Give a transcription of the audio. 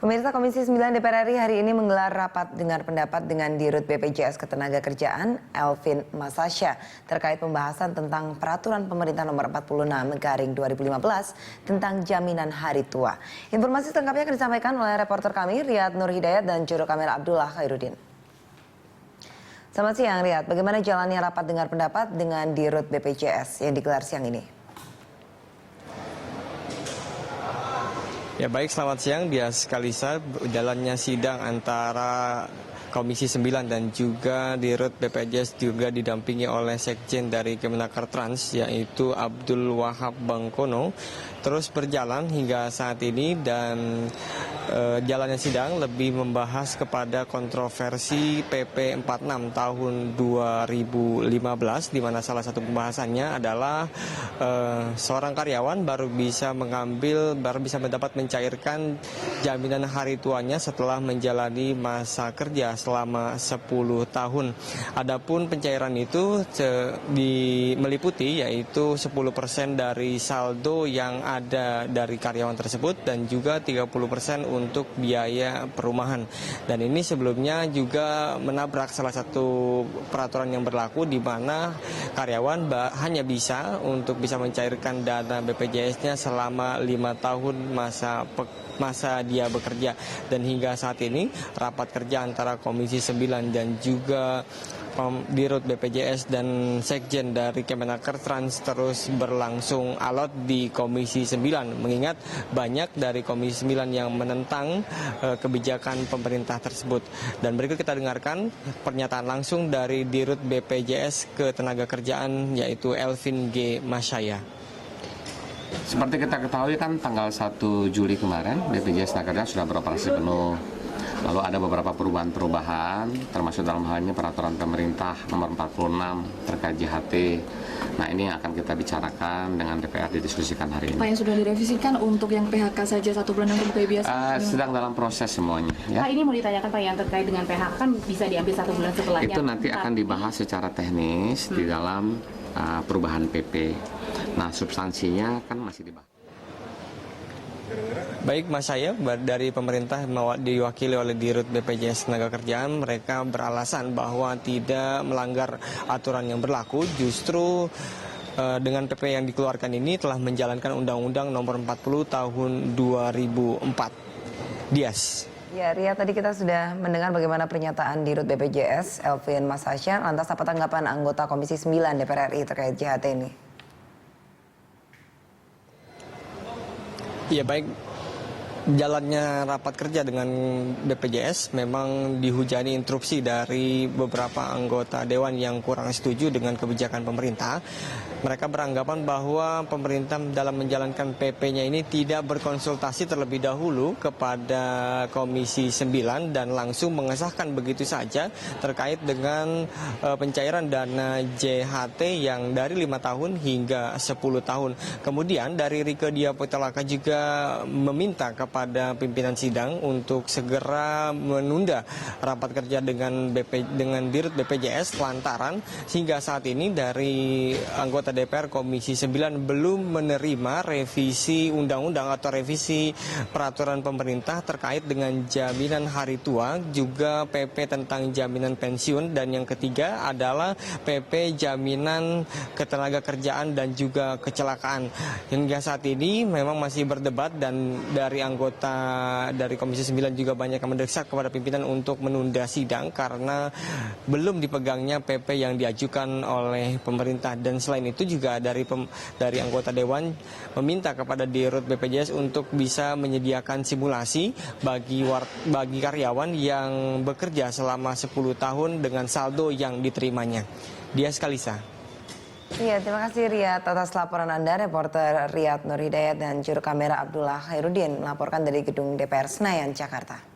Pemirsa, Komisi 9 DPR RI hari ini menggelar rapat dengar pendapat dengan Dirut BPJS Ketenagakerjaan Elvin Masasya terkait pembahasan tentang Peraturan Pemerintah Nomor 46/2015 tentang jaminan hari tua. Informasi selengkapnya akan disampaikan oleh reporter kami Riyad Nur Hidayat dan juru kamera Abdullah Khairuddin. Selamat siang Riyad, bagaimana jalannya rapat dengar pendapat dengan Dirut BPJS yang digelar siang ini? Ya baik, selamat siang. Dia Kalisa, jalannya sidang antara Komisi 9 dan juga Dirut BPJS juga didampingi oleh Sekjen dari Kemenakertrans yaitu Abdul Wahab Bangkono terus berjalan hingga saat ini dan jalannya sidang lebih membahas kepada kontroversi PP 46 tahun 2015 di mana salah satu pembahasannya adalah seorang karyawan baru bisa mendapat mencairkan jaminan hari tuanya setelah menjalani masa kerja selama 10 tahun. Adapun pencairan itu meliputi yaitu 10% dari saldo yang ada dari karyawan tersebut dan juga 30% untuk biaya perumahan. Dan ini sebelumnya juga menabrak salah satu peraturan yang berlaku di mana karyawan hanya bisa mencairkan dana BPJS-nya selama 5 tahun masa dia bekerja. Dan hingga saat ini rapat kerja antara Komisi 9 dan juga Dirut BPJS dan Sekjen dari Kemenakertrans terus berlangsung alot di Komisi 9 mengingat banyak dari Komisi 9 yang menentang kebijakan pemerintah tersebut. Dan berikut kita dengarkan pernyataan langsung dari Dirut BPJS Ketenagakerjaan yaitu Elvin G. Masasya. Seperti kita ketahui kan tanggal 1 Juli kemarin BPJS Tenaga sudah beroperasi penuh. Lalu ada beberapa perubahan termasuk dalam hal ini peraturan pemerintah nomor 46 terkait JHT. Nah ini yang akan kita bicarakan dengan DPR didiskusikan hari ini. Pak, yang sudah direvisikan untuk yang PHK saja 1 bulan untuk buka biasa? Sedang dalam proses semuanya. Ya. Pak, ini mau ditanyakan Pak, yang terkait dengan PHK kan bisa diambil 1 bulan setelahnya. Itu nanti akan dibahas secara teknis di dalam perubahan PP. Nah substansinya kan masih dibahas. Baik, Mas saya dari pemerintah diwakili oleh Dirut BPJS Ketenagakerjaan, mereka beralasan bahwa tidak melanggar aturan yang berlaku, justru dengan PP yang dikeluarkan ini telah menjalankan Undang-Undang Nomor 40 Tahun 2004. Dias. Ya, Ria, tadi kita sudah mendengar bagaimana pernyataan Dirut BPJS Elvin Masasya. Lantas apa tanggapan anggota Komisi 9 DPR RI terkait JHT ini? Ya baik, jalannya rapat kerja dengan BPJS memang dihujani instruksi dari beberapa anggota Dewan yang kurang setuju dengan kebijakan pemerintah. Mereka beranggapan bahwa pemerintah dalam menjalankan PP-nya ini tidak berkonsultasi terlebih dahulu kepada Komisi 9 dan langsung mengesahkan begitu saja terkait dengan pencairan dana JHT yang dari 5 tahun hingga 10 tahun. Kemudian dari Rieke Diah Pitaloka juga meminta kepada pimpinan sidang untuk segera menunda rapat kerja dengan Dirut BPJS lantaran hingga saat ini dari anggota DPR Komisi 9 belum menerima revisi undang-undang atau revisi peraturan pemerintah terkait dengan jaminan hari tua, juga PP tentang jaminan pensiun, dan yang ketiga adalah PP jaminan ketenagakerjaan dan juga kecelakaan. Hingga saat ini memang masih berdebat dan dari anggota dari Komisi 9 juga banyak yang mendesak kepada pimpinan untuk menunda sidang karena belum dipegangnya PP yang diajukan oleh pemerintah. Dan selain itu juga dari anggota Dewan meminta kepada Dirut BPJS untuk bisa menyediakan simulasi bagi karyawan yang bekerja selama 10 tahun dengan saldo yang diterimanya. Dia Kalisa. Iya, terima kasih Riyad atas laporan Anda. Reporter Riyad Nur Hidayat dan juru kamera Abdullah Khairuddin melaporkan dari gedung DPR Senayan, Jakarta.